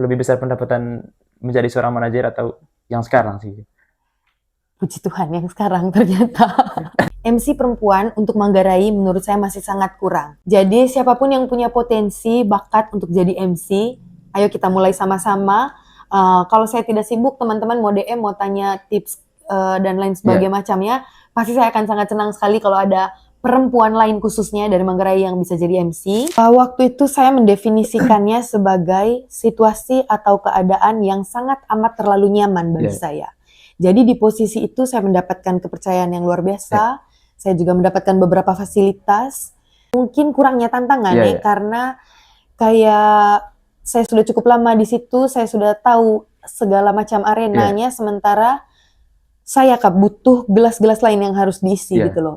lebih besar pendapatan menjadi seorang manajer atau yang sekarang sih? Puji Tuhan yang sekarang ternyata. MC perempuan untuk Manggarai menurut saya masih sangat kurang. Jadi siapapun yang punya potensi, bakat untuk jadi MC, ayo kita mulai sama-sama. Kalau saya tidak sibuk, teman-teman mau DM, mau tanya tips dan lain sebagainya macamnya, pasti saya akan sangat senang sekali kalau ada perempuan lain khususnya dari Manggarai yang bisa jadi MC. Waktu itu saya mendefinisikannya sebagai situasi atau keadaan yang sangat amat terlalu nyaman bagi saya. Jadi di posisi itu saya mendapatkan kepercayaan yang luar biasa. Saya juga mendapatkan beberapa fasilitas. Mungkin kurangnya tantangan karena kayak saya sudah cukup lama di situ, saya sudah tahu segala macam arenanya, sementara saya butuh gelas-gelas lain yang harus diisi gitu loh.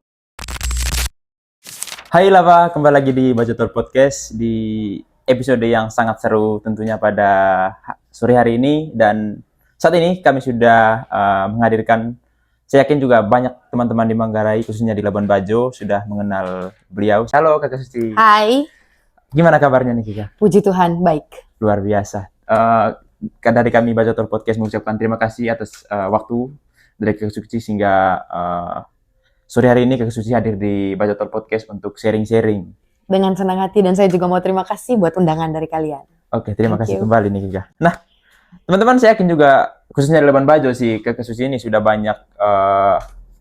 Hai Lava, kembali lagi di Bajotor Podcast di episode yang sangat seru tentunya pada sore hari ini. Dan saat ini kami sudah menghadirkan, saya yakin juga banyak teman-teman di Manggarai, khususnya di Labuan Bajo, sudah mengenal beliau. Halo Kakak Suci. Hai. Gimana kabarnya nih Kika? Puji Tuhan, baik. Luar biasa. Dari kami Bajotor Podcast mengucapkan terima kasih atas waktu dari Kakak Suci sehingga sore hari ini Kakak Suci hadir di Bajotor Podcast untuk sharing-sharing. Dengan senang hati, dan saya juga mau terima kasih buat undangan dari kalian. Oke, terima kasih kembali nih Kika. Nah, teman-teman saya yakin juga khususnya di Labuan Bajo sih Kakak Suci ini sudah banyak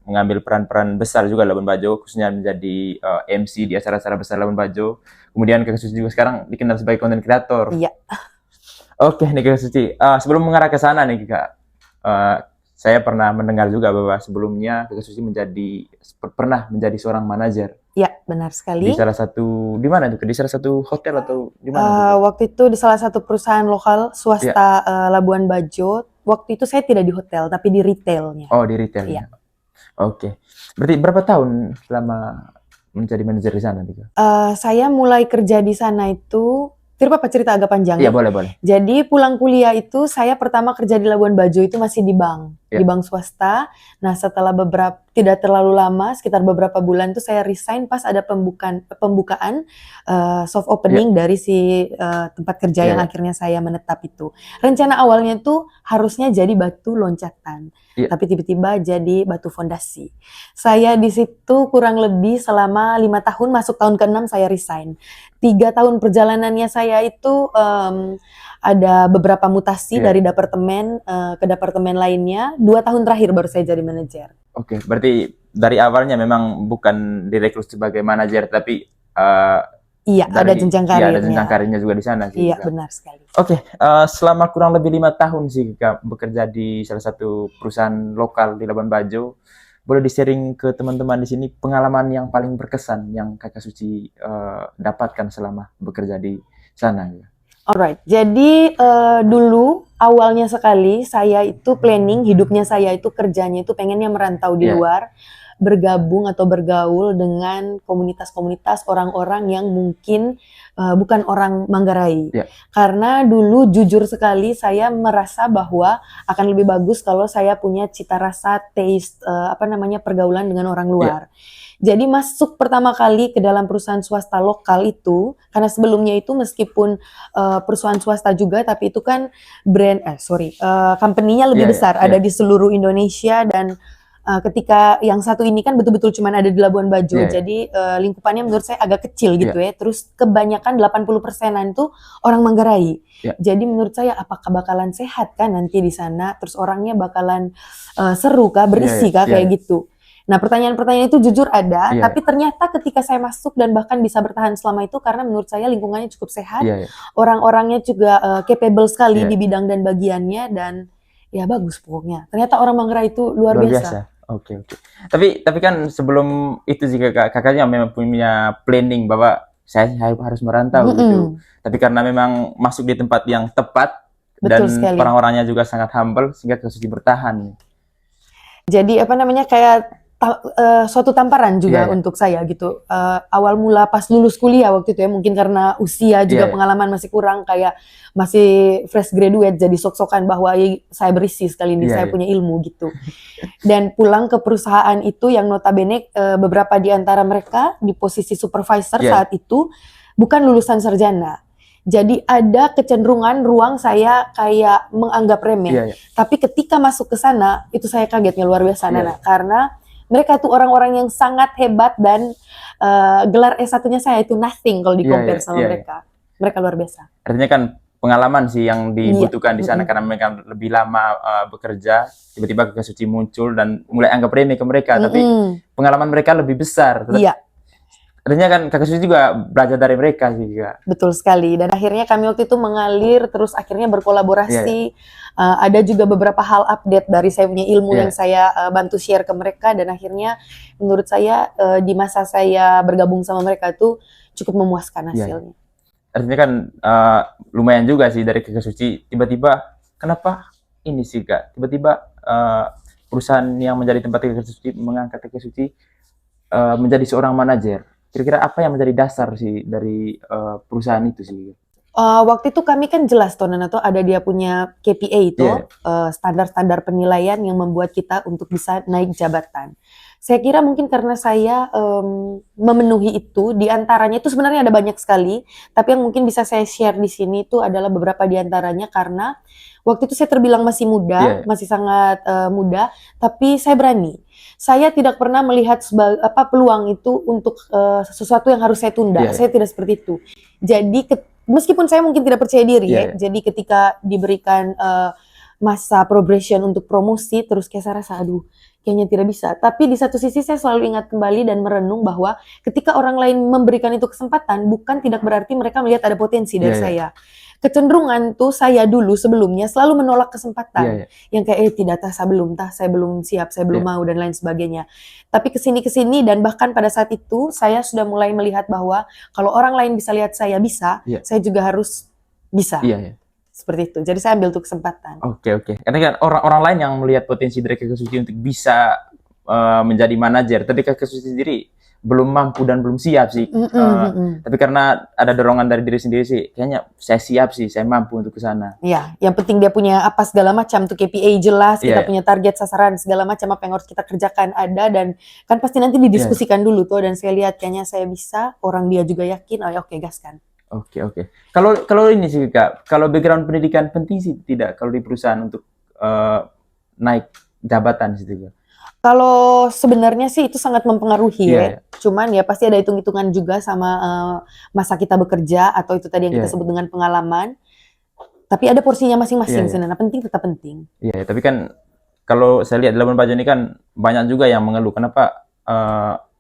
mengambil peran-peran besar juga Labuan Bajo, khususnya menjadi MC di acara-acara besar Labuan Bajo. Kemudian Kakak Suci juga sekarang dikenal sebagai content creator. Iya. Oke nih Kakak Suci, sebelum mengarah ke sana nih Kak, saya pernah mendengar juga bahwa sebelumnya Kakak Suci pernah menjadi seorang manajer. Iya, benar sekali. Di salah satu, di mana tuh? Di salah satu hotel atau di mana? Waktu itu di salah satu perusahaan lokal swasta Labuan Bajo. Waktu itu saya tidak di hotel, tapi di retailnya. Oh, di retailnya. Iya. Oke. Berarti berapa tahun selama menjadi manajer di sana? Saya mulai kerja di sana itu, apa cerita agak panjang? Iya, boleh. Jadi pulang kuliah itu saya pertama kerja di Labuan Bajo itu masih di bank, di bank swasta. Nah setelah tidak terlalu lama, sekitar beberapa bulan itu saya resign pas ada pembukaan soft opening dari si tempat kerja yang akhirnya saya menetap itu. Rencana awalnya itu harusnya jadi batu loncatan, tapi tiba-tiba jadi batu fondasi. Saya di situ kurang lebih selama 5 tahun, masuk tahun ke-6 saya resign. 3 tahun perjalanannya saya itu ada beberapa mutasi dari departemen ke departemen lainnya. 2 tahun terakhir baru saya jadi manajer. Oke, berarti dari awalnya memang bukan direkrut sebagai manajer, tapi ada jenjang karirnya. Iya, ada jenjang karirnya juga di sana sih. Iya, benar sekali. Oke, selama kurang lebih 5 tahun sih Kak bekerja di salah satu perusahaan lokal di Labuan Bajo. Boleh di-sharing ke teman-teman di sini pengalaman yang paling berkesan yang Kakak Suci dapatkan selama bekerja di sana? Alright, jadi dulu awalnya sekali saya itu planning hidupnya saya itu kerjanya itu pengennya merantau di luar, bergabung atau bergaul dengan komunitas-komunitas orang-orang yang mungkin bukan orang Manggarai. Karena dulu jujur sekali saya merasa bahwa akan lebih bagus kalau saya punya cita rasa taste pergaulan dengan orang luar. Jadi masuk pertama kali ke dalam perusahaan swasta lokal itu, karena sebelumnya itu meskipun perusahaan swasta juga, tapi itu kan company-nya lebih besar, ada di seluruh Indonesia. Dan ketika yang satu ini kan betul-betul cuma ada di Labuan Bajo, jadi lingkupannya menurut saya agak kecil gitu ya. Terus kebanyakan 80%-an itu orang Manggarai. Jadi menurut saya apakah bakalan sehat kan nanti di sana, terus orangnya bakalan seru kah, berisi kah, kayak gitu. Nah pertanyaan-pertanyaan itu jujur ada, tapi ternyata ketika saya masuk dan bahkan bisa bertahan selama itu karena menurut saya lingkungannya cukup sehat, orang-orangnya juga capable sekali di bidang dan bagiannya, dan ya bagus pokoknya. Ternyata orang Manggarai itu luar biasa. Oke. Tapi kan sebelum itu sih kakaknya memang punya planning bahwa saya harus merantau gitu. Tapi karena memang masuk di tempat yang tepat dan orang-orangnya juga sangat humble sehingga Kakak Suci bertahan. Jadi kayak suatu tamparan juga untuk saya gitu. Awal mula pas lulus kuliah waktu itu ya, mungkin karena usia juga pengalaman masih kurang, kayak masih fresh graduate, jadi sok-sokan bahwa saya berisi sekali ini, saya punya ilmu gitu. Dan pulang ke perusahaan itu yang notabene beberapa di antara mereka di posisi supervisor saat itu bukan lulusan sarjana. Jadi ada kecenderungan ruang saya kayak menganggap remeh. Iya, iya. Tapi ketika masuk ke sana, itu saya kagetnya luar biasa, Iya. Nana. Karena mereka tuh orang-orang yang sangat hebat dan gelar S1-nya saya itu nothing kalau Iya, di-compare iya, sama iya, iya. mereka. Mereka luar biasa. Artinya kan pengalaman sih yang dibutuhkan di sana Mm-mm. karena mereka lebih lama bekerja, tiba-tiba Kakak Suci muncul dan mulai anggap remeh ke mereka, tapi Mm-mm. pengalaman mereka lebih besar. Iya, Artinya kan Kakak Suci juga belajar dari mereka sih, Kak. betul sekali. Dan akhirnya kami waktu itu mengalir, terus akhirnya Iya, berkolaborasi. Ada juga beberapa hal update dari saya punya ilmu Iya. yang saya bantu share ke mereka. Dan akhirnya menurut saya di masa saya bergabung sama mereka itu cukup memuaskan Iya. hasilnya. Artinya kan lumayan juga sih dari Kakak Suci. Tiba-tiba, kenapa ini sih, Kak? Tiba-tiba perusahaan yang menjadi tempat Kakak Suci mengangkat Kakak Suci menjadi seorang manajer. Kira-kira apa yang menjadi dasar sih dari perusahaan itu sih? Waktu itu kami kan jelas tuh Nana tuh ada dia punya KPI itu, Iya. standar-standar penilaian yang membuat kita untuk bisa naik jabatan. Saya kira mungkin karena saya memenuhi itu, di antaranya itu sebenarnya ada banyak sekali, tapi yang mungkin bisa saya share di sini itu adalah beberapa di antaranya karena waktu itu saya terbilang masih muda, Iya. masih sangat muda, tapi saya berani. Saya tidak pernah melihat peluang itu untuk sesuatu yang harus saya tunda. Iya. Saya tidak seperti itu. Jadi meskipun saya mungkin tidak percaya diri Iya. jadi ketika diberikan masa probation untuk promosi, terus kayak saya rasa, aduh, kayaknya tidak bisa. Tapi di satu sisi saya selalu ingat kembali dan merenung bahwa ketika orang lain memberikan itu kesempatan, bukan tidak berarti mereka melihat ada potensi dari Iya, iya. saya. Kecenderungan tuh saya dulu sebelumnya selalu menolak kesempatan. Iya, iya. Yang kayak, tidak saya belum siap, saya belum Iya. mau, dan lain sebagainya. Tapi kesini dan bahkan pada saat itu, saya sudah mulai melihat bahwa kalau orang lain bisa lihat saya bisa, Iya. saya juga harus bisa. Iya, iya. Seperti itu. Jadi saya ambil tuh kesempatan. Oke, oke. Karena kan orang-orang lain yang melihat potensi dari Kakak Suci untuk bisa menjadi manajer, tapi Kakak Suci sendiri belum mampu dan belum siap sih. Tapi karena ada dorongan dari diri sendiri sih, kayaknya saya siap sih, saya mampu untuk ke sana. Iya, yang penting dia punya apa segala macam tuh KPI jelas, kita Iya. punya target sasaran segala macam apa yang harus kita kerjakan ada, dan kan pasti nanti didiskusikan dulu tuh, dan saya lihat kayaknya saya bisa, orang dia juga yakin, oh ya oke, gaskan. Oke, oke. Kalau ini sih, Kak, kalau background pendidikan penting sih tidak kalau di perusahaan untuk naik jabatan sih, Kak. Kalau sebenarnya sih itu sangat mempengaruhi Iya, ya. iya. Cuman ya pasti ada hitung-hitungan juga sama masa kita bekerja atau itu tadi yang kita Iya. sebut dengan pengalaman. Tapi ada porsinya masing-masing Iya, iya. sebenarnya. Penting tetap penting. Iya, tapi kan kalau saya lihat di Labuan Bajo ini kan banyak juga yang mengeluh kenapa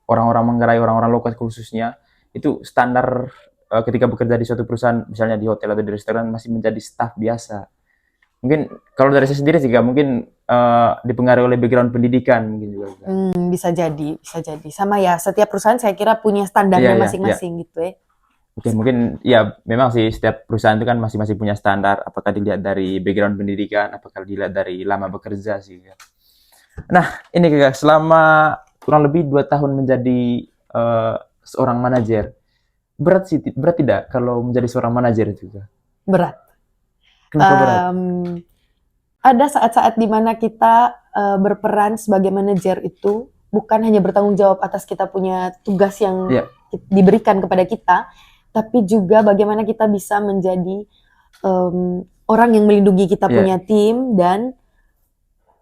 orang-orang Manggarai, orang-orang lokal khususnya itu standar ketika bekerja di suatu perusahaan, misalnya di hotel atau di restoran masih menjadi staf biasa. Mungkin kalau dari saya sendiri sih, Kak, mungkin dipengaruhi oleh background pendidikan mungkin juga. Kak. Bisa jadi, bisa jadi. Sama ya, setiap perusahaan saya kira punya standarnya Iya, iya, masing-masing gitu ya. Oke, mungkin ya memang sih setiap perusahaan itu kan masing-masing punya standar. Apakah dilihat dari background pendidikan, apakah dilihat dari lama bekerja sih. Kak. Nah, ini Kak, selama kurang lebih 2 tahun menjadi seorang manajer, berat tidak kalau menjadi seorang manajer itu, Kak? Berat. Kenapa berat? Ada saat-saat di mana kita berperan sebagai manajer itu bukan hanya bertanggung jawab atas kita punya tugas yang Iya. diberikan kepada kita, tapi juga bagaimana kita bisa menjadi orang yang melindungi kita Iya. punya tim dan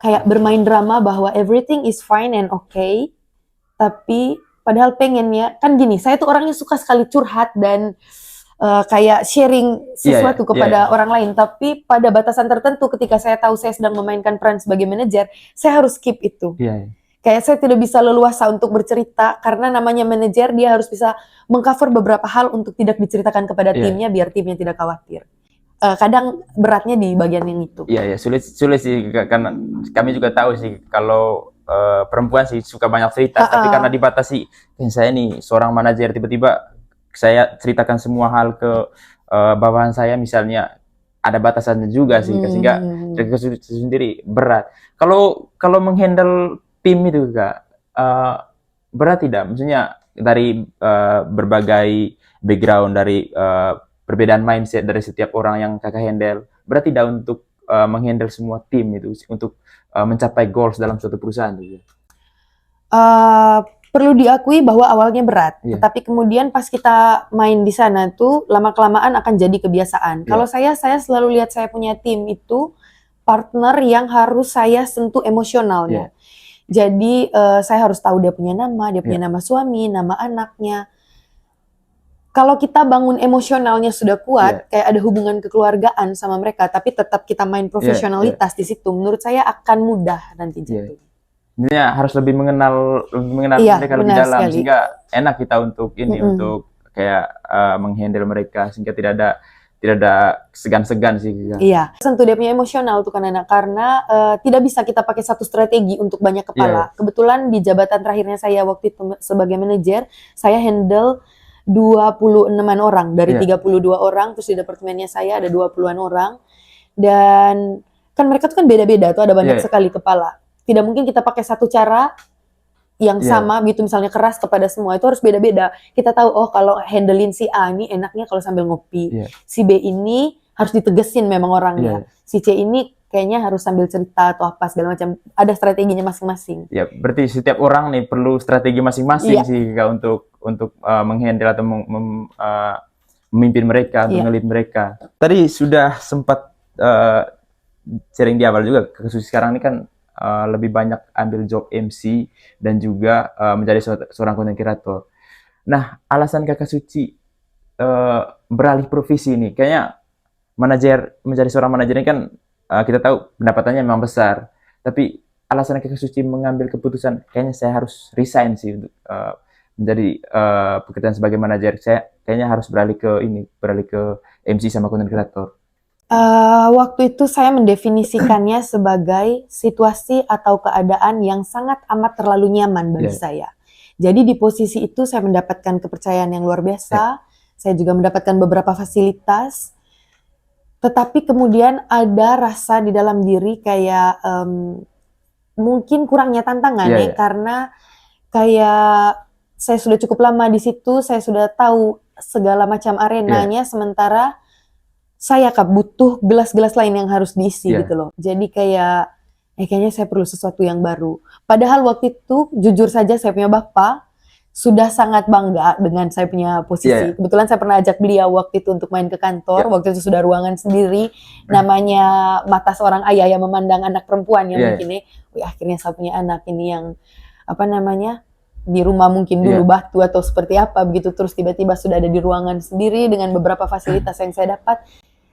kayak bermain drama bahwa everything is fine and okay, tapi padahal pengennya, kan gini, saya tuh orangnya suka sekali curhat dan kayak sharing sesuatu kepada orang lain, tapi pada batasan tertentu ketika saya tahu saya sedang memainkan peran sebagai manajer, saya harus keep itu. Iya. Kayak saya tidak bisa leluasa untuk bercerita, karena namanya manajer, dia harus bisa mengcover beberapa hal untuk tidak diceritakan kepada Iya. timnya, biar timnya tidak khawatir. Kadang beratnya di bagian yang itu. Iya, sulit sih, karena kami juga tahu sih kalau perempuan sih suka banyak cerita, tapi karena dibatasi, saya nih seorang manajer, tiba-tiba saya ceritakan semua hal ke bawahan saya, misalnya ada batasannya juga sih, sehingga sendiri berat. Kalau menghandle tim itu, Kak, berat tidak? Maksudnya dari berbagai background, dari perbedaan mindset dari setiap orang yang Kakak handle, berat tidak untuk menghandle semua tim itu untuk mencapai goals dalam suatu perusahaan itu? perlu diakui bahwa awalnya berat, Iya. tetapi kemudian pas kita main di sana tuh lama-kelamaan akan jadi kebiasaan. Iya. Kalau saya selalu lihat saya punya tim itu partner yang harus saya sentuh emosionalnya. Jadi saya harus tahu dia punya nama suami, nama anaknya. Kalau kita bangun emosionalnya sudah kuat, kayak ada hubungan kekeluargaan sama mereka, tapi tetap kita main profesionalitas di situ, menurut saya akan mudah nanti jatuh. Intinya harus lebih mengenal mereka lebih dalam, sekali. Sehingga enak kita untuk untuk kayak menghandle mereka, sehingga tidak ada segan-segan sih. Iya, tentu dia punya emosional tuh kan anak, karena tidak bisa kita pakai satu strategi untuk banyak kepala. Kebetulan di jabatan terakhirnya saya waktu itu sebagai manajer, saya handle 26-an orang dari 32 orang, terus di departemennya saya ada 20-an orang, dan kan mereka tuh kan beda-beda tuh, ada banyak sekali kepala. Tidak mungkin kita pakai satu cara yang sama gitu, misalnya keras kepada semua, itu harus beda-beda. Kita tahu, oh kalau handlein si A ini enaknya kalau sambil ngopi, si B ini harus ditegesin memang orangnya, si C ini kayaknya harus sambil cerita atau apa segala macam, ada strateginya masing-masing. Ya, berarti setiap orang nih perlu strategi masing-masing sih Kak, untuk menghandle atau memimpin mereka, untuk nge-lead mereka. Tadi sudah sempat sharing di awal juga, Kak Suci sekarang ini kan lebih banyak ambil job MC dan juga menjadi seorang content creator. Nah, alasan Kakak Suci beralih profesi ini, kayaknya menjadi seorang manajer ini kan kita tahu pendapatannya memang besar, tapi alasan Kakak Suci mengambil keputusan kayaknya saya harus resign sih untuk menjadi pekerjaan sebagai manajer. Saya kayaknya harus beralih ke MC sama content creator. Waktu itu saya mendefinisikannya sebagai situasi atau keadaan yang sangat amat terlalu nyaman bagi saya. Jadi di posisi itu saya mendapatkan kepercayaan yang luar biasa, saya juga mendapatkan beberapa fasilitas, tetapi kemudian ada rasa di dalam diri kayak mungkin kurangnya tantangan karena kayak saya sudah cukup lama di situ, saya sudah tahu segala macam arenanya, sementara saya butuh gelas-gelas lain yang harus diisi gitu loh. Jadi kayaknya saya perlu sesuatu yang baru. Padahal waktu itu jujur saja saya punya bapak sudah sangat bangga dengan saya punya posisi. Kebetulan saya pernah ajak beliau waktu itu untuk main ke kantor. Waktu itu sudah ruangan sendiri. Namanya mata seorang ayah yang memandang anak perempuan yang mungkin akhirnya saya punya anak ini yang di rumah mungkin dulu batu atau seperti apa begitu, terus tiba-tiba sudah ada di ruangan sendiri dengan beberapa fasilitas yang saya dapat.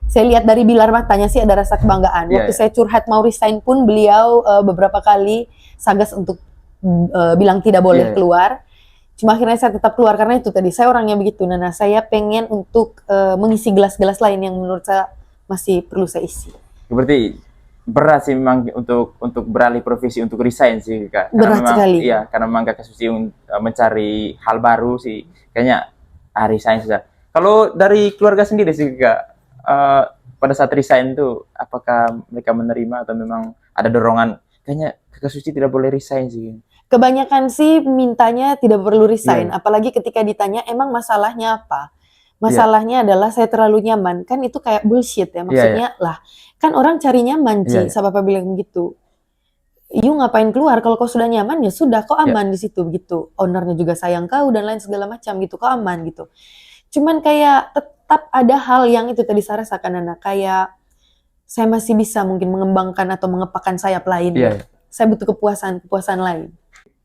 Saya lihat dari bilar matanya sih ada rasa kebanggaan. Waktu saya curhat mau resign pun beliau beberapa kali sagas untuk bilang tidak boleh keluar. Cuma akhirnya saya tetap keluar karena itu tadi saya orangnya begitu. Nah, saya pengen untuk mengisi gelas-gelas lain yang menurut saya masih perlu saya isi. Berarti berat sih memang untuk beralih profesi, untuk resign sih Kak. Berat sekali. Iya, karena memang Kakak Suci mencari hal baru sih. Kayaknya resign saja. Kalau dari keluarga sendiri sih Kak, pada saat resign tuh apakah mereka menerima atau memang ada dorongan kayaknya Kakak Suci tidak boleh resign sih? Kebanyakan sih mintanya tidak perlu resign, apalagi ketika ditanya emang masalahnya apa. Masalahnya adalah saya terlalu nyaman, kan itu kayak bullshit ya, maksudnya lah kan orang cari nyaman Ci, sama Papa bilang begitu. You ngapain keluar, kalau kau sudah nyaman ya sudah, kau aman di situ gitu. Ownernya juga sayang kau dan lain segala macam gitu, kau aman gitu. Cuman kayak tetap ada hal yang itu tadi saya rasakan anak, kayak saya masih bisa mungkin mengembangkan atau mengepakkan sayap lain. Saya butuh kepuasan lain.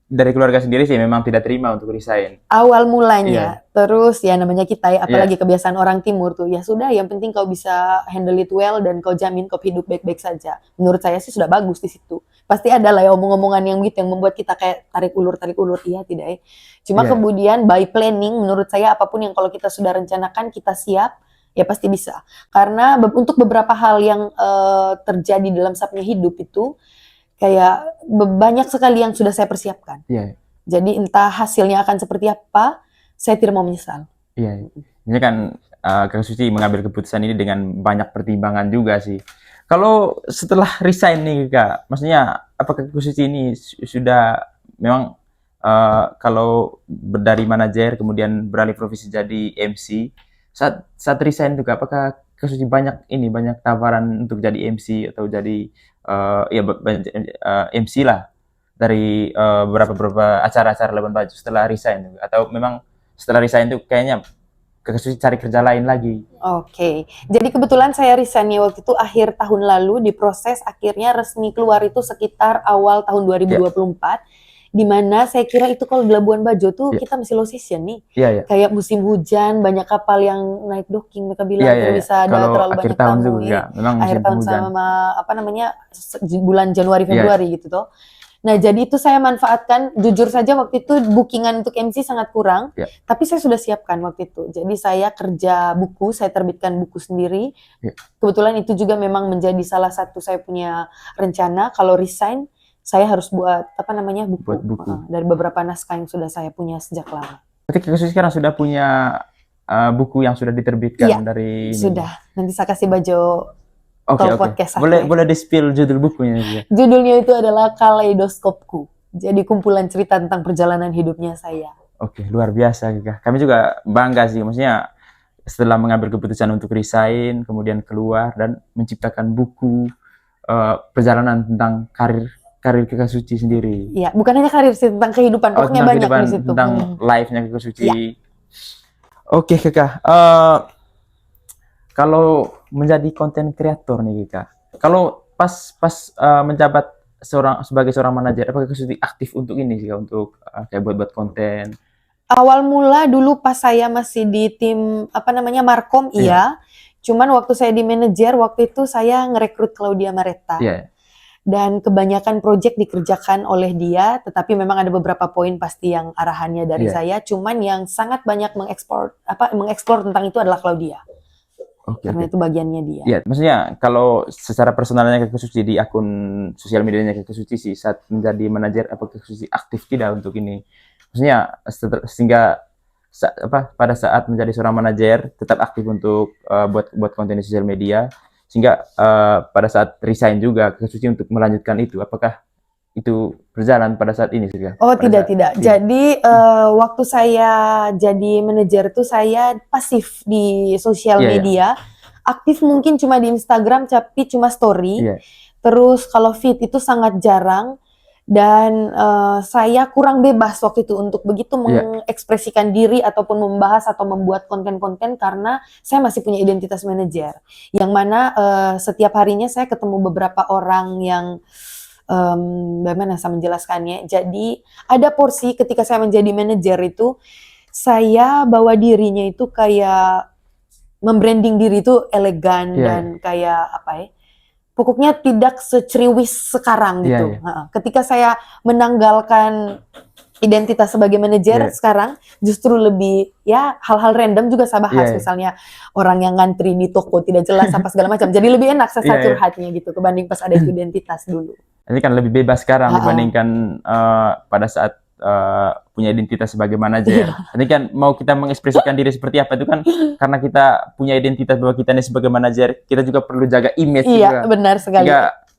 Dari keluarga sendiri sih memang tidak terima untuk resign. Awal mulanya, terus ya namanya kita ya, apalagi kebiasaan orang timur tuh, ya sudah yang penting kau bisa handle it well dan kau jamin kau hidup baik-baik saja. Menurut saya sih sudah bagus di situ. Pasti ada lah ya omong-omongan yang gitu yang membuat kita kayak tarik ulur, iya tidak ya. Cuma kemudian by planning menurut saya apapun yang kalau kita sudah rencanakan kita siap, ya pasti bisa. Karena untuk beberapa hal yang terjadi dalam sapnya hidup itu, kayak banyak sekali yang sudah saya persiapkan. Jadi entah hasilnya akan seperti apa, saya tidak mau menyesal. Ini kan Kak Suci mengambil keputusan ini dengan banyak pertimbangan juga sih. Kalau setelah resign nih Kak, maksudnya apakah Kak Suci ini sudah memang kalau dari manajer kemudian beralih profesi jadi MC, saat resign juga apakah Kak Suci banyak tawaran untuk jadi MC atau jadi MC lah. dari beberapa acara-acara Labuan Bajo setelah resign juga? Atau memang setelah resign itu kayaknya Kakak Suci cari kerja lain lagi? Oke, jadi kebetulan saya resign waktu itu akhir tahun lalu, diproses akhirnya resmi keluar itu sekitar awal tahun 2024. Di mana saya kira itu kalau di Labuan Bajo tuh kita masih low season nih. Kayak musim hujan, banyak kapal yang naik docking, mereka bilang tidak bisa ada terlalu banyak tamu. Memang akhir tahun hujan. sama bulan Januari Februari gitu toh. Nah, jadi itu saya manfaatkan. Jujur saja waktu itu bookingan untuk MC sangat kurang, tapi saya sudah siapkan waktu itu. Jadi saya kerja buku, saya terbitkan buku sendiri. Kebetulan itu juga memang menjadi salah satu saya punya rencana kalau resign saya harus buat buku. Dari beberapa naskah yang sudah saya punya sejak lama. Berarti Kakak Suci sekarang sudah punya buku yang sudah diterbitkan dari ini? Sudah. Nanti saya kasih Bajo podcast boleh di-spill judul bukunya juga? Judulnya itu adalah Kaleidoskopku. Jadi kumpulan cerita tentang perjalanan hidupnya saya. Oke, luar biasa Kak. Kami juga bangga sih, maksudnya setelah mengambil keputusan untuk resign, kemudian keluar dan menciptakan buku perjalanan tentang karir Kakak Suci sendiri. Iya, bukan hanya karir sih, tentang kehidupan. Pokoknya banyak di situ. Tentang life-nya Kakak Suci. Oke, Kakak. Kalau menjadi konten kreator nih, Kakak. Kalau pas menjabat sebagai seorang manajer, apakah Kakak Suci aktif untuk ini sih, untuk kayak buat konten? Awal mula dulu pas saya masih di tim Markom, iya. Cuman waktu saya di manajer, waktu itu saya ngerekrut Claudia Maretta. Dan kebanyakan proyek dikerjakan oleh dia, tetapi memang ada beberapa poin pasti yang arahannya dari saya. Cuman yang sangat banyak mengeksplor tentang itu adalah Claudia. Karena itu bagiannya dia. Iya, maksudnya kalau secara personalnya Kakak Suci di akun sosial medianya Kakak Suci sih saat menjadi manajer, apakah Kakak Suci aktif tidak untuk ini? Maksudnya sehingga pada saat menjadi seorang manajer tetap aktif untuk buat konten di sosial media. Sehingga pada saat resign juga Kakak Suci untuk melanjutkan itu, apakah itu berjalan pada saat ini juga? Oh, tidak. Jadi waktu saya jadi manajer itu saya pasif di sosial media. Aktif mungkin cuma di Instagram, tapi cuma story. Terus kalau feed itu sangat jarang. Dan saya kurang bebas waktu itu untuk begitu mengekspresikan diri ataupun membahas atau membuat konten-konten karena saya masih punya identitas manajer. Yang mana setiap harinya saya ketemu beberapa orang yang bagaimana saya menjelaskannya. Jadi ada porsi ketika saya menjadi manajer itu saya bawa dirinya itu kayak membranding diri itu elegan dan kayak pokoknya tidak seceriwis sekarang gitu. Ketika saya menanggalkan identitas sebagai manajer sekarang, justru lebih hal-hal random juga saya bahas. Misalnya orang yang ngantri di toko tidak jelas apa segala macam. Jadi lebih enak saya curhatnya gitu kebanding pas ada identitas dulu. Ini kan lebih bebas sekarang dibandingkan pada saat punya identitas sebagai manajer. Ini kan mau kita mengekspresikan diri seperti apa itu kan karena kita punya identitas bahwa kita ini sebagai manajer, kita juga perlu jaga image juga. Iya, benar sekali.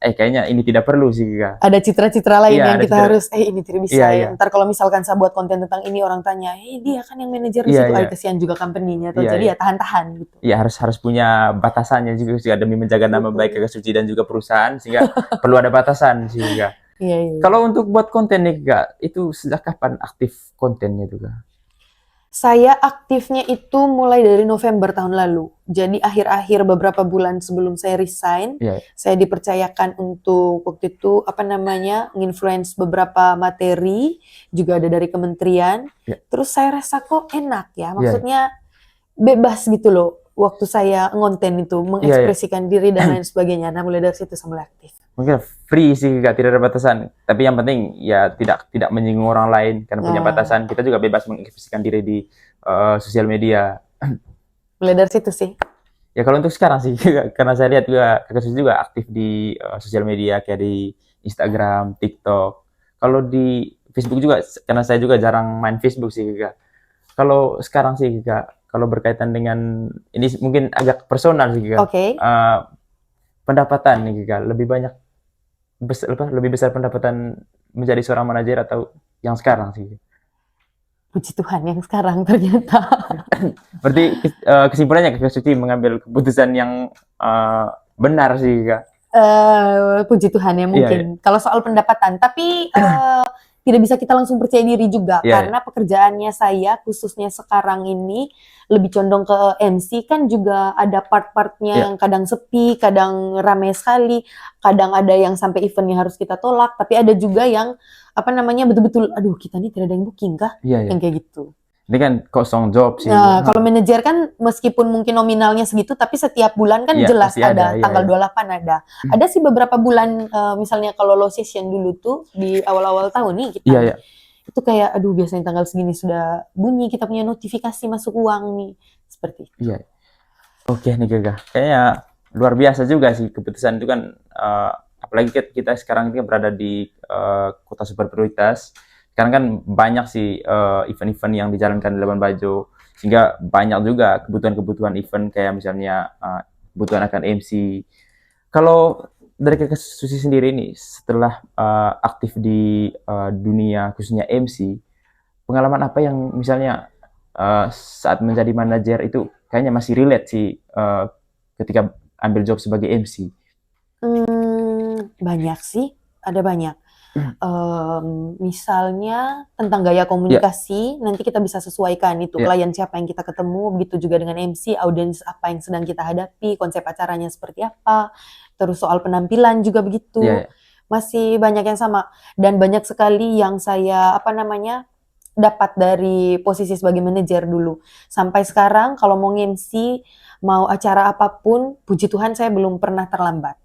Kayaknya ini tidak perlu sih, Kak. Ada citra-citra lain yang kita harus ini tidak bisa. Ntar kalau misalkan saya buat konten tentang ini orang tanya, dia kan yang manajer di situ, kesian juga company-nya tuh. Jadi tahan-tahan gitu. Iya, harus punya batasannya juga sih demi menjaga nama baik Kakak Suci dan juga perusahaan sehingga perlu ada batasan sih, Kak. Kalau untuk buat konten nih Kak, itu sejak kapan aktif kontennya itu Kak? Saya aktifnya itu mulai dari November tahun lalu. Jadi akhir-akhir beberapa bulan sebelum saya resign, saya dipercayakan untuk waktu itu nginfluence beberapa materi, juga ada dari kementerian. Terus saya rasa kok enak ya, maksudnya bebas gitu loh. Waktu saya ngonten itu, mengekspresikan diri dan lain sebagainya. Nah mulai dari situ saya mulai aktif. Mungkin free sih Kak, tidak ada batasan. Tapi yang penting ya tidak menyinggung orang lain karena punya batasan. Kita juga bebas mengekspresikan diri di sosial media. Mulai dari situ sih. Ya kalau untuk sekarang sih, karena saya lihat juga Kakak Suci juga aktif di sosial media kayak di Instagram, TikTok. Kalau di Facebook juga, karena saya juga jarang main Facebook sih Kak. Kalau sekarang sih Kak, kalau berkaitan dengan ini mungkin agak personal sih Kak. Pendapatan nih Kak, lebih besar pendapatan menjadi seorang manajer atau yang sekarang sih? Puji Tuhan yang sekarang ternyata. Berarti kesimpulannya Kakak Suci mengambil keputusan yang benar sih Kak. Puji Tuhan ya mungkin. Kalau soal pendapatan, tapi tidak bisa kita langsung percaya diri juga karena pekerjaannya saya khususnya sekarang ini lebih condong ke MC kan juga ada part-partnya yang kadang sepi, kadang ramai sekali, kadang ada yang sampai eventnya harus kita tolak, tapi ada juga yang betul-betul aduh kita nih tidak ada yang booking kah? Yang kayak gitu. Ini kan kosong job sih. Nah, kalau manajer kan meskipun mungkin nominalnya segitu, tapi setiap bulan kan jelas ada, tanggal 28 ada. Ada sih beberapa bulan, misalnya kalau low season dulu tuh, di awal-awal tahun nih kita. Itu kayak, aduh biasanya tanggal segini sudah bunyi, kita punya notifikasi masuk uang nih. Seperti itu. Iya. Oke nih Gaga, kayaknya luar biasa juga sih keputusan itu kan, apalagi kita sekarang ini berada di kota super prioritas. Sekarang kan banyak sih event-event yang dijalankan di Labuan Bajo, sehingga banyak juga kebutuhan-kebutuhan event kayak misalnya kebutuhan akan MC. Kalau dari Kakak Susi sendiri nih, setelah aktif di dunia khususnya MC, pengalaman apa yang misalnya saat menjadi manajer itu kayaknya masih relate sih ketika ambil job sebagai MC? Banyak sih, ada banyak. Misalnya tentang gaya komunikasi, nanti kita bisa sesuaikan itu klien siapa yang kita ketemu, begitu juga dengan MC, audiens apa yang sedang kita hadapi, konsep acaranya seperti apa, terus soal penampilan juga begitu. Masih banyak yang sama dan banyak sekali yang saya dapat dari posisi sebagai manajer dulu. Sampai sekarang kalau mau MC, mau acara apapun, puji Tuhan saya belum pernah terlambat.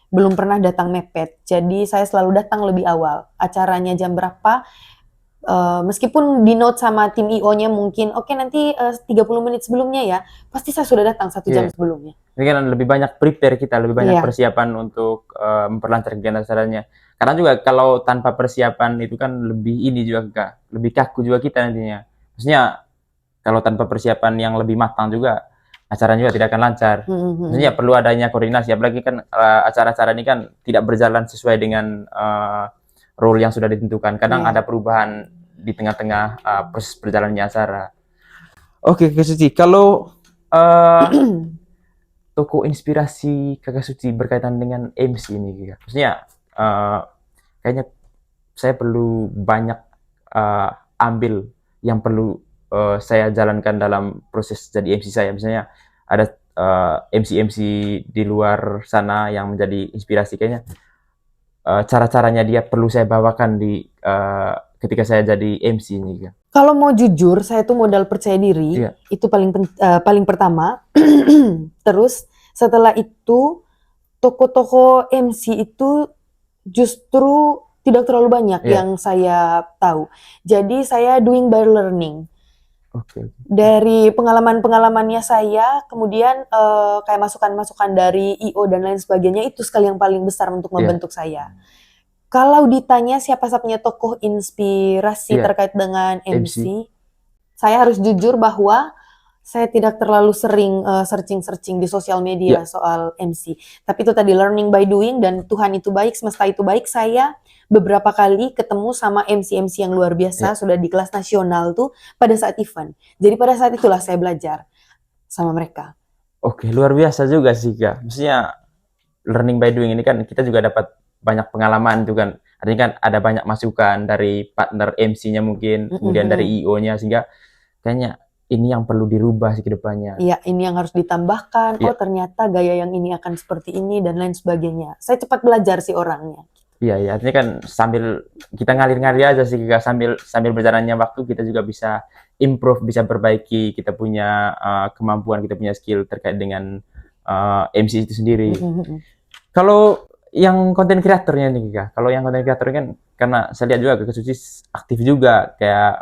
Belum pernah datang mepet. Jadi saya selalu datang lebih awal. Acaranya jam berapa, meskipun di note sama tim IO-nya mungkin, oke nanti 30 menit sebelumnya ya, pasti saya sudah datang 1 jam sebelumnya. Ini kan lebih banyak prepare kita, lebih banyak persiapan untuk memperlancar kegiatan acaranya. Karena juga kalau tanpa persiapan itu kan lebih ini juga Kak, lebih kaku juga kita nantinya. Maksudnya kalau tanpa persiapan yang lebih matang juga, acaranya juga tidak akan lancar. Maksudnya perlu adanya koordinasi, apalagi kan acara-acara ini kan tidak berjalan sesuai dengan role yang sudah ditentukan. Kadang ada perubahan di tengah-tengah proses berjalannya acara. Oke, Kak Suci, kalau toko inspirasi Kakak Suci berkaitan dengan MC ini, maksudnya kayaknya saya perlu banyak ambil yang perlu saya jalankan dalam proses jadi MC saya. Misalnya ada MC-MC di luar sana yang menjadi inspirasi, kayaknya cara-caranya dia perlu saya bawakan di ketika saya jadi MC ini. Kalau mau jujur, saya tuh modal percaya diri, itu paling pertama. Terus setelah itu toko-toko MC itu justru tidak terlalu banyak yang saya tahu. Jadi saya doing by learning. Dari pengalaman-pengalamannya saya, kemudian kayak masukan-masukan dari IO dan lain sebagainya, itu sekali yang paling besar untuk membentuk saya. Kalau ditanya siapa satunya tokoh inspirasi terkait dengan MC, saya harus jujur bahwa saya tidak terlalu sering searching-searching di sosial media soal MC. Tapi itu tadi learning by doing, dan Tuhan itu baik, semesta itu baik. Saya beberapa kali ketemu sama MC-MC yang luar biasa, sudah di kelas nasional tuh pada saat event. Jadi pada saat itulah saya belajar sama mereka. Oke, luar biasa juga sih Kak. Maksudnya learning by doing ini kan kita juga dapat banyak pengalaman tuh kan. Artinya kan ada banyak masukan dari partner MC-nya mungkin, kemudian dari IO-nya, sehingga kayaknya ini yang perlu dirubah sih ke depannya. Iya, ini yang harus ditambahkan. Oh, ternyata gaya yang ini akan seperti ini dan lain sebagainya. Saya cepat belajar sih orangnya. Iya, artinya kan sambil kita ngalir-ngalir aja sih, sambil berjalannya waktu kita juga bisa improve, bisa perbaiki, kita punya kemampuan, kita punya skill terkait dengan MC itu sendiri. Kalau yang konten kreatornya nih Kak, kalau yang konten kreator kan karena saya lihat juga Kak Suci aktif juga kayak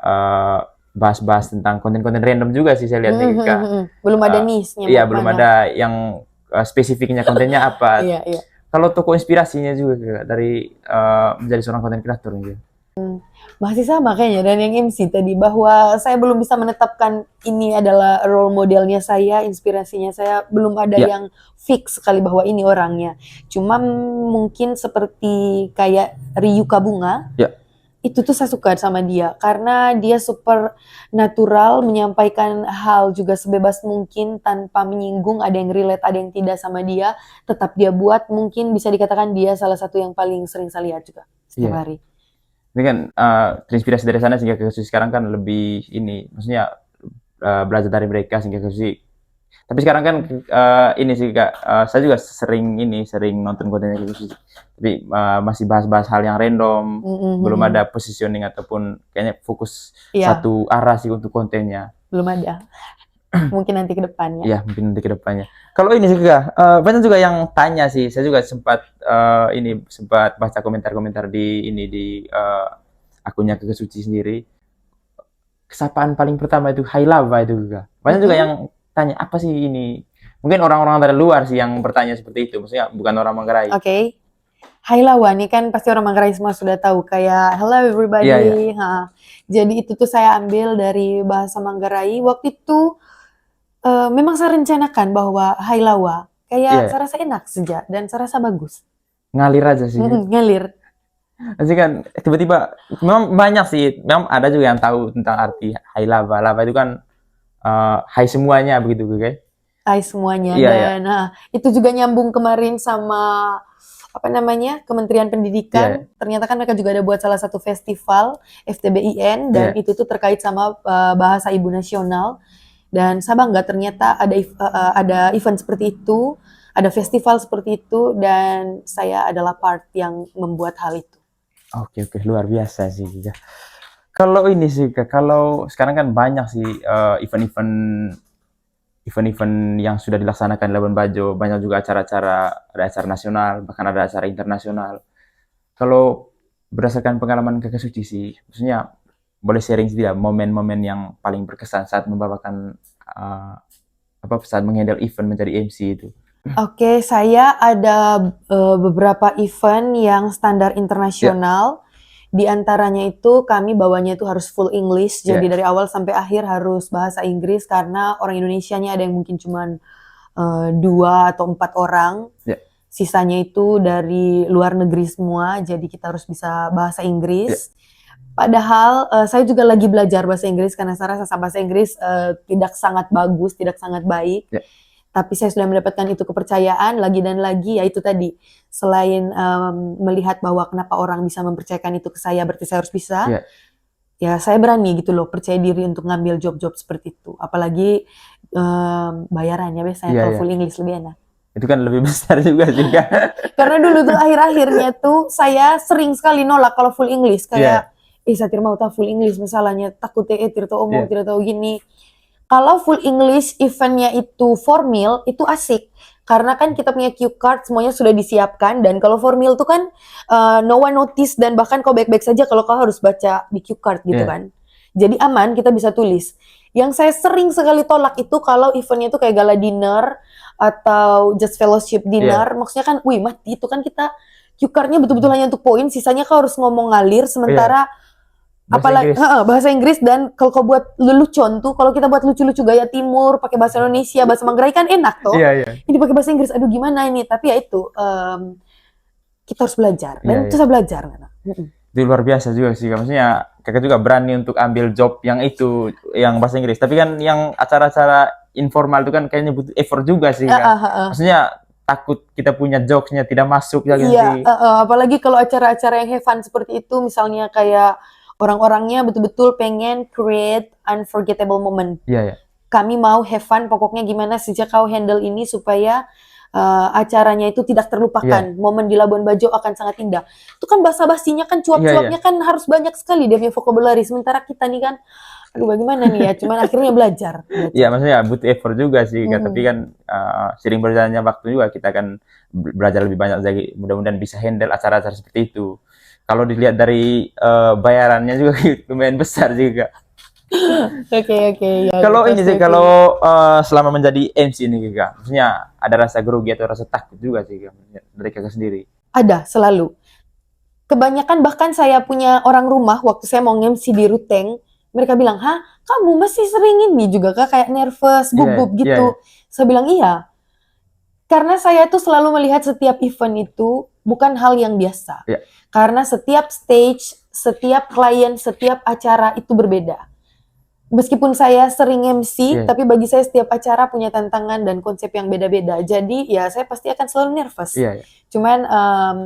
bahas-bahas tentang konten-konten random juga sih saya lihat nih Kak. Belum ada niche-nya. Iya, belum ada yang spesifiknya kontennya apa. Iya. Kalau toko inspirasinya juga Kak, dari menjadi seorang konten kreator nih. Masih sama kayaknya dan yang MC tadi, bahwa saya belum bisa menetapkan ini adalah role modelnya saya, inspirasinya saya, belum ada yang fix sekali bahwa ini orangnya. Cuma mungkin seperti kayak Ryuka Bunga, itu tuh saya suka sama dia karena dia super natural, menyampaikan hal juga sebebas mungkin tanpa menyinggung, ada yang relate, ada yang tidak sama dia, tetap dia buat. Mungkin bisa dikatakan dia salah satu yang paling sering saya lihat juga setiap Iya. hari. Ini kan terinspirasi dari sana sehingga Kak Susi sekarang kan lebih ini, maksudnya belajar dari mereka sehingga Kak Susi. Tapi sekarang kan ini sih Kak, saya juga sering nonton kontennya Kak Susi. Tapi masih bahas-bahas hal yang random, belum ada positioning ataupun kayaknya fokus Iya, satu arah sih untuk kontennya. belum ada. Mungkin nanti ke depannya. Iya, mungkin nanti ke depannya. Kalau ini sih Kak, banyak juga yang tanya sih. Saya juga sempat sempat baca komentar-komentar di akunnya Kak Suci sendiri. Kesapaan paling pertama itu Hai Lava itu Kak. Banyak juga yang tanya apa sih ini? Mungkin orang-orang dari luar sih yang bertanya seperti itu. Maksudnya bukan orang Manggarai. Oke. Hai Lawa, nih kan pasti orang Manggarai semua sudah tahu kayak hello everybody. Iya, iya. Ha. Jadi itu tuh saya ambil dari bahasa Manggarai. Waktu itu memang saya rencanakan bahwa Hai Lawa kayak Iya, saya rasa enak saja dan saya rasa bagus. ngalir aja sih. Ngalir. Jadi kan tiba-tiba memang banyak sih. Memang ada juga yang tahu tentang arti Hai Lava. Lava itu kan hai semuanya begitu Kak. Hai semuanya Iya, iya. dan itu juga nyambung kemarin sama apa namanya Kementerian Pendidikan. Ternyata kan mereka juga ada buat salah satu festival FTBIN dan Iya. itu tuh terkait sama bahasa ibu nasional. Dan saya bangga ternyata ada event seperti itu, ada festival seperti itu dan saya adalah part yang membuat hal itu. Oke, oke, luar biasa sih Kak. Kalau ini sih Kak, kalau sekarang kan banyak sih event-event yang sudah dilaksanakan di Labuan Bajo, banyak juga acara-acara, ada acara nasional, bahkan ada acara internasional. Kalau berdasarkan pengalaman Kakak Suci sih, maksudnya boleh sharing tidak momen-momen yang paling berkesan saat membawakan saat menghandle event menjadi MC itu. Oke, saya ada beberapa event yang standar internasional. Di antaranya itu kami bawanya itu harus full English. Jadi dari awal sampai akhir harus bahasa Inggris karena orang Indonesianya ada yang mungkin cuma 2 atau 4 orang. Sisanya itu dari luar negeri semua. Jadi kita harus bisa bahasa Inggris. Padahal saya juga lagi belajar bahasa Inggris karena saya rasa bahasa Inggris tidak sangat bagus, tidak sangat baik. Tapi saya sudah mendapatkan itu kepercayaan lagi dan lagi, ya itu tadi. Selain melihat bahwa kenapa orang bisa mempercayakan itu ke saya, berarti saya harus bisa. Ya saya berani gitu loh, percaya diri untuk ngambil job-job seperti itu. Apalagi bayarannya biasanya kalau full English lebih enak. Itu kan lebih besar juga sih Kak. Karena dulu tuh akhir-akhirnya tuh saya sering sekali nolak kalau full English. Kayak, saya tidak mau tahu full English masalahnya. Takut tidak tahu omong, tidak tahu gini. Kalau full English eventnya itu formal, itu asik. Karena kan kita punya cue card, semuanya sudah disiapkan. Dan kalau formal itu kan no one notice dan bahkan kau baik-baik saja kalau kau harus baca di cue card gitu kan. Jadi aman, kita bisa tulis. Yang saya sering sekali tolak itu kalau eventnya itu kayak gala dinner atau just fellowship dinner. Maksudnya kan, wih mati itu kan kita cue card-nya betul-betul hanya untuk poin, sisanya kau harus ngomong ngalir, sementara apalagi bahasa Inggris dan kalau kau buat lelucon tuh, kalau kita buat lucu-lucu gaya timur pakai bahasa Indonesia, bahasa Manggarai kan enak tuh. Ini pakai bahasa Inggris, aduh gimana ini? Tapi ya itu kita harus belajar dan itu saya belajar. Itu luar biasa juga sih, maksudnya Kakak juga berani untuk ambil job yang itu, yang bahasa Inggris. Tapi kan yang acara-acara informal itu kan kayaknya butuh effort juga sih kan. Maksudnya takut kita punya jokesnya tidak masuk ya kan sih. Apalagi kalau acara-acara yang have fun seperti itu, misalnya kayak orang-orangnya betul-betul pengen create unforgettable moment. Kami mau have fun, pokoknya gimana sejak kau handle ini supaya acaranya itu tidak terlupakan. Momen di Labuan Bajo akan sangat indah. Itu kan basa-basinya kan, cuap-cuapnya kan harus banyak sekali dia punya vocabulary. Sementara kita nih kan, aduh bagaimana nih ya, cuman akhirnya belajar. Iya, maksudnya butuh effort juga sih, tapi kan sering berjalannya waktu juga kita akan belajar lebih banyak lagi. Mudah-mudahan bisa handle acara-acara seperti itu. Kalau dilihat dari bayarannya juga lumayan besar juga. Oke. Ya, kalau ini sih, kalau selama menjadi MC ini Kak, maksudnya ada rasa grogi atau rasa takut juga sih Kak, dari Kakak sendiri? Ada, selalu. Kebanyakan bahkan saya punya orang rumah, waktu saya mau MC di Ruteng, mereka bilang, hah kamu masih sering ini juga Kak, kayak nervous, gugup gitu. Saya bilang iya. Karena saya tuh selalu melihat setiap event itu bukan hal yang biasa. Iya. Karena setiap stage, setiap klien, setiap acara itu berbeda. Meskipun saya sering MC, Iya. tapi bagi saya setiap acara punya tantangan dan konsep yang beda-beda. Jadi ya saya pasti akan selalu nervous. Iya, iya. Cuman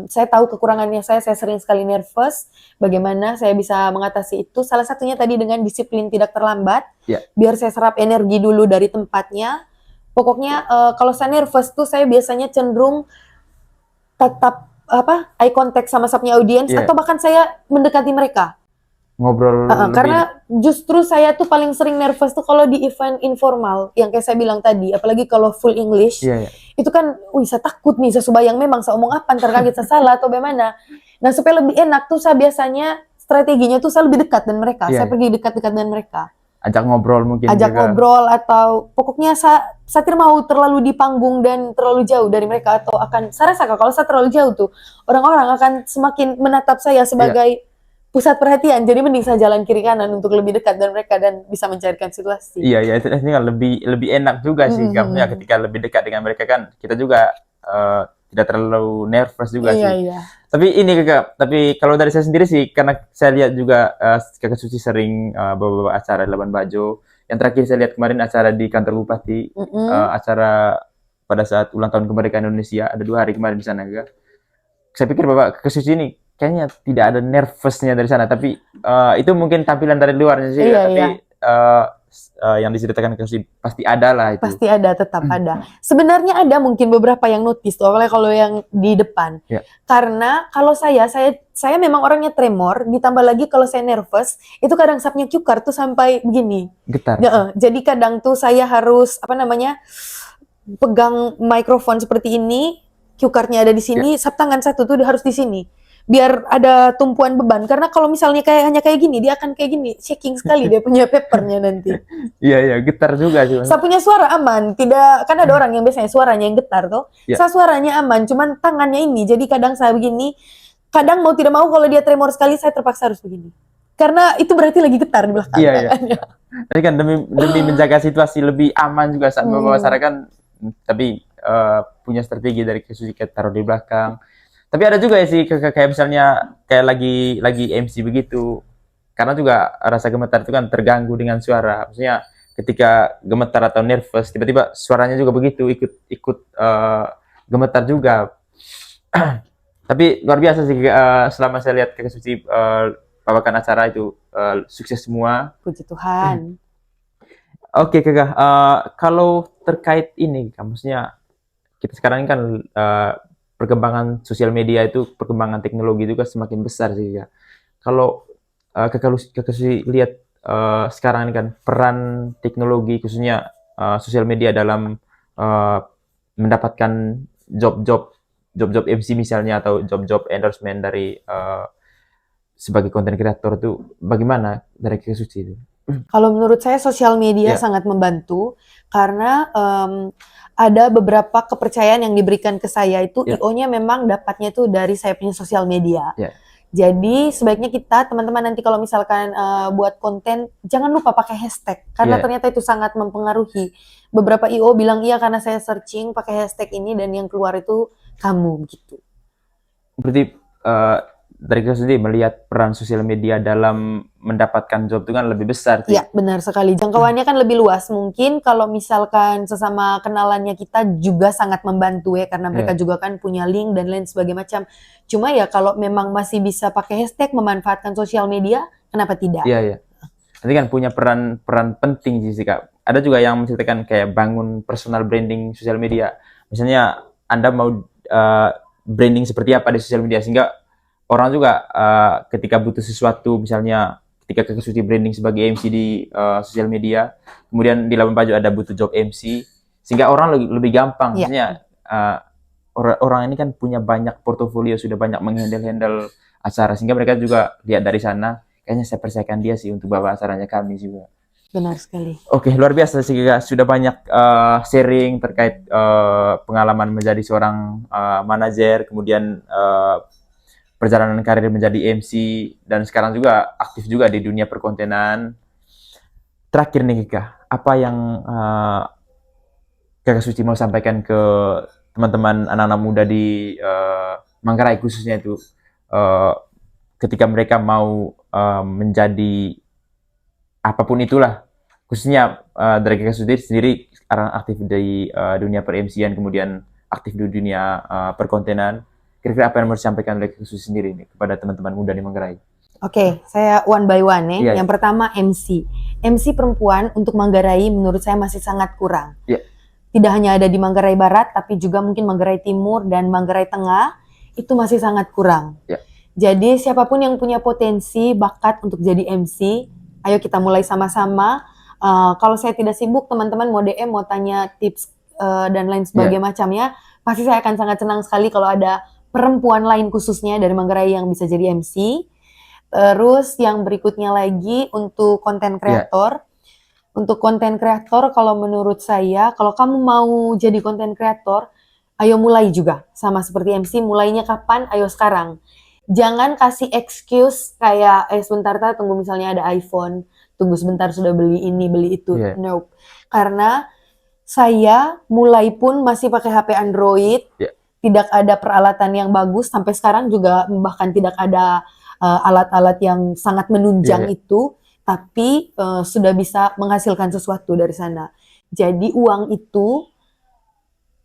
saya tahu kekurangannya saya sering sekali nervous. Bagaimana saya bisa mengatasi itu? Salah satunya tadi dengan disiplin tidak terlambat. Iya. Biar saya serap energi dulu dari tempatnya. Pokoknya kalau saya nervous tuh saya biasanya cenderung tetap eye contact sama punya audiens Iya. atau bahkan saya mendekati mereka. Ngobrol lebih. Karena justru saya tuh paling sering nervous tuh kalau di event informal yang kayak saya bilang tadi, apalagi kalau full English. Iya, iya. Itu kan, saya takut nih, saya subayang memang saya omong apa, ntar kaget saya salah atau bagaimana. Nah supaya lebih enak tuh saya biasanya strateginya tuh saya lebih dekat dengan mereka, Iya. saya pergi dekat-dekat dengan mereka. Ajak ngobrol mungkin Ajak juga. ngobrol atau pokoknya saya tidak mau terlalu di panggung dan terlalu jauh dari mereka atau saya rasa kalau saya terlalu jauh tuh orang-orang akan semakin menatap saya sebagai pusat perhatian, jadi mending saya jalan kiri kanan untuk lebih dekat dengan mereka dan bisa mencairkan situasi. Iya, ya itu kan lebih enak juga sih kamunya ketika lebih dekat dengan mereka kan kita juga tidak terlalu nervous juga sih. Iya. Tapi ini Kakak, tapi kalau dari saya sendiri sih karena saya lihat juga Kakak Suci sering bawa acara di Labuan Bajo. Yang terakhir saya lihat kemarin acara di kantor Bupati, acara pada saat ulang tahun kemerdekaan Indonesia, ada 2 hari kemarin di sana Kakak. Saya pikir Kakak Suci ini kayaknya tidak ada nervousnya dari sana, tapi itu mungkin tampilan dari luarnya sih. Iya, tapi yang diceritakan Suci pasti ada lah itu. Pasti ada, tetap ada. Sebenarnya ada mungkin beberapa yang notice tuh, apalagi kalau yang di depan. Iya. Karena kalau saya memang orangnya tremor, ditambah lagi kalau saya nervous, itu kadang sapnya cue card tuh sampai begini. Getar. Jadi kadang tuh saya harus pegang mikrofon seperti ini, cue card-nya ada di sini, sap tangan satu tuh harus di sini. Biar ada tumpuan beban, karena kalau misalnya hanya kayak gini, dia akan kayak gini, shaking sekali dia punya papernya nanti. Iya, getar juga sih. Saya punya suara aman, kan ada orang yang biasanya suaranya yang getar tuh. Saya suaranya aman, cuman tangannya ini, jadi kadang saya begini, kadang mau tidak mau kalau dia tremor sekali, saya terpaksa harus begini. Karena itu berarti lagi getar di belakang. Iya. Tapi kan demi menjaga situasi lebih aman juga saat membawa acara kan, tapi punya strategi dari Suci taruh di belakang. Tapi ada juga ya sih kayak misalnya kayak lagi MC begitu. Karena juga rasa gemetar itu kan terganggu dengan suara. Maksudnya ketika gemetar atau nervous tiba-tiba suaranya juga begitu ikut gemetar juga. Tapi luar biasa sih selama saya lihat Kakak Suci bawakan acara itu sukses semua. Puji Tuhan. Oke Kakak, kalau terkait ini maksudnya kita sekarang ini kan perkembangan sosial media itu, perkembangan teknologi itu kan semakin besar sih ya. Kalau Kakak Suci lihat sekarang ini kan peran teknologi khususnya sosial media dalam mendapatkan job MC misalnya atau job endorsement dari sebagai content creator itu bagaimana dari Kakak Suci itu? Kalau menurut saya sosial media sangat membantu karena ada beberapa kepercayaan yang diberikan ke saya itu IO-nya memang dapatnya itu dari saya punya sosial media. Jadi sebaiknya kita teman-teman nanti kalau misalkan buat konten jangan lupa pakai hashtag karena ternyata itu sangat mempengaruhi. Beberapa IO bilang iya karena saya searching pakai hashtag ini dan yang keluar itu kamu gitu. Berarti dari kita sendiri melihat peran sosial media dalam mendapatkan job itu kan lebih besar sih. Iya, benar sekali. Jangkauannya kan lebih luas. Mungkin kalau misalkan sesama kenalannya kita juga sangat membantu ya, karena mereka juga kan punya link dan lain sebagainya macam. Cuma ya kalau memang masih bisa pakai hashtag memanfaatkan sosial media, kenapa tidak? Iya. Nanti kan punya peran penting sih Kak. Ada juga yang menceritakan kayak bangun personal branding sosial media. Misalnya Anda mau branding seperti apa di sosial media sehingga orang juga ketika butuh sesuatu, misalnya ketika Kakak Suci branding sebagai MC di sosial media, kemudian di Labuan Bajo ada butuh job MC, sehingga orang lebih gampang. Maksudnya orang ini kan punya banyak portofolio, sudah banyak menghandle acara, sehingga mereka juga lihat dari sana, kayaknya saya percayakan dia sih untuk bawa acaranya kami juga. Benar sekali. Oke, luar biasa sih Kak. Sudah banyak sharing terkait pengalaman menjadi seorang manajer, kemudian perjalanan karir menjadi MC, dan sekarang juga aktif juga di dunia perkontenan. Terakhir nih Kak, apa yang Kakak Suci mau sampaikan ke teman-teman anak-anak muda di Manggarai khususnya itu eh, ketika mereka mau menjadi apapun itulah, khususnya dari Kakak sendiri sekarang aktif di dunia per-MC-an, kemudian aktif di dunia perkontenan. Kira-kira apa yang mau disampaikan oleh Kakak sendiri nih kepada teman-teman muda di Manggarai? Oke, saya one by one ya. Iya, Yang pertama MC. MC perempuan untuk Manggarai menurut saya masih sangat kurang. iya, Tidak hanya ada di Manggarai Barat, tapi juga mungkin Manggarai Timur dan Manggarai Tengah, itu masih sangat kurang. iya. Jadi siapapun yang punya potensi, bakat untuk jadi MC, ayo kita mulai sama-sama. Kalau saya tidak sibuk, teman-teman mau DM, mau tanya tips dan lain sebagainya macamnya, pasti saya akan sangat senang sekali kalau ada perempuan lain khususnya dari Manggarai yang bisa jadi MC. Terus yang berikutnya lagi untuk konten kreator. Untuk konten kreator kalau menurut saya, kalau kamu mau jadi konten kreator, ayo mulai juga. Sama seperti MC, mulainya kapan? Ayo sekarang. Jangan kasih excuse kayak, sebentar tunggu misalnya ada iPhone, tunggu sebentar sudah beli ini, beli itu. Iya. Nope. Karena saya mulai pun masih pakai HP Android, Iya. tidak ada peralatan yang bagus, sampai sekarang juga bahkan tidak ada alat-alat yang sangat menunjang Iya. itu, tapi sudah bisa menghasilkan sesuatu dari sana. Jadi uang itu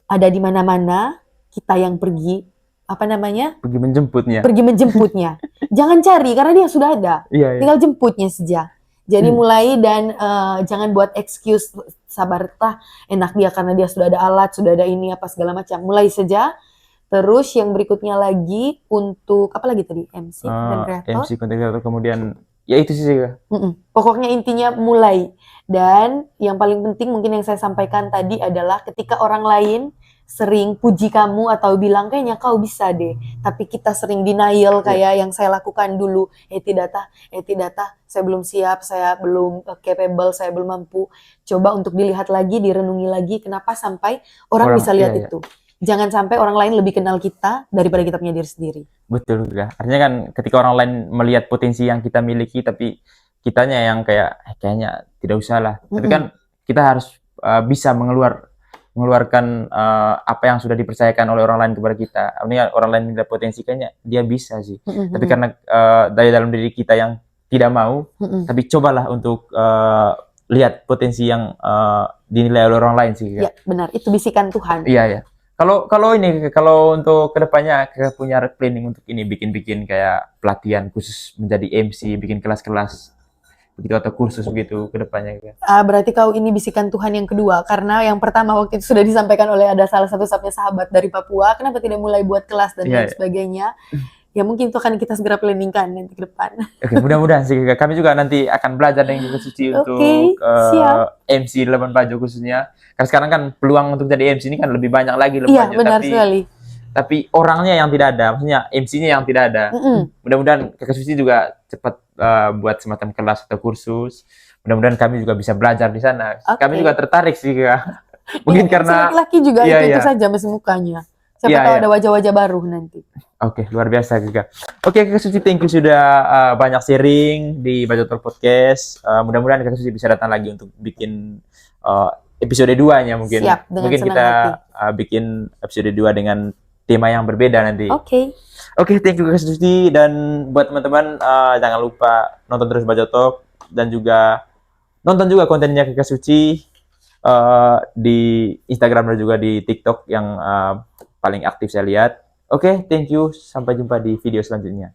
ada di mana-mana, kita yang pergi, Pergi menjemputnya. pergi menjemputnya. Jangan cari, karena dia sudah ada. Iya, iya. Tinggal jemputnya saja. Jadi mulai dan jangan buat excuse, sabar tah, enak dia karena dia sudah ada alat, sudah ada ini apa segala macam. Mulai saja. Terus yang berikutnya lagi untuk apa lagi tadi? MC dan kreator. MC konten kreator, kemudian ya itu sih Kak. Pokoknya intinya mulai. Dan yang paling penting mungkin yang saya sampaikan tadi adalah ketika orang lain sering puji kamu atau bilang kayaknya kau bisa deh, tapi kita sering denial kayak yang saya lakukan dulu, tidak tah, saya belum siap, saya belum capable, saya belum mampu. Coba untuk dilihat lagi, direnungi lagi, kenapa sampai orang bisa lihat iya. itu. Jangan sampai orang lain lebih kenal kita daripada kita punya diri sendiri. Betul Kak. Artinya kan ketika orang lain melihat potensi yang kita miliki, tapi kitanya yang kayak kayaknya tidak usah lah. Tapi kan kita harus bisa mengeluarkan apa yang sudah dipercayakan oleh orang lain kepada kita. Artinya orang lain melihat potensi, kayaknya dia bisa sih. Tapi karena dari dalam diri kita yang tidak mau, tapi cobalah untuk lihat potensi yang dinilai oleh orang lain sih Kak. Ya, benar. Itu bisikan Tuhan. Iya, ya. Kalau untuk kedepannya kita punya planning untuk ini, bikin kayak pelatihan khusus menjadi MC, bikin kelas-kelas begitu atau kursus begitu kedepannya gitu. Berarti kau ini bisikan Tuhan yang kedua, karena yang pertama waktu itu sudah disampaikan oleh ada salah satu sahabat dari Papua, kenapa tidak mulai buat kelas dan lain sebagainya. Ya mungkin itu akan kita segera planningkan nanti ke depan. Oke, mudah-mudahan sih. Kami juga nanti akan belajar dengan Kakak Suci untuk MC Labuan Bajo khususnya. Karena sekarang kan peluang untuk jadi MC ini kan lebih banyak lagi Labuan Bajo. Iya, benar sekali. Tapi orangnya yang tidak ada, maksudnya MC-nya yang tidak ada. Mudah-mudahan Kakak Suci juga cepat buat semacam kelas atau kursus. Mudah-mudahan kami juga bisa belajar di sana. Kami juga tertarik sih Kak. Mungkin karena laki-laki juga itu saja masih mukanya. Siapa tahu ada wajah-wajah baru nanti. Oke, luar biasa juga. Oke, Kakak Suci, thank you sudah banyak sharing di Bajo Talk Podcast. Mudah-mudahan Kakak Suci bisa datang lagi untuk bikin episode 2-nya mungkin. Siap, mungkin kita bikin episode 2 dengan tema yang berbeda nanti. Oke, thank you Kakak Suci, dan buat teman-teman jangan lupa nonton terus Bajo Talk dan juga nonton juga kontennya Kakak Suci di Instagram dan juga di TikTok yang paling aktif saya lihat. Oke, thank you. Sampai jumpa di video selanjutnya.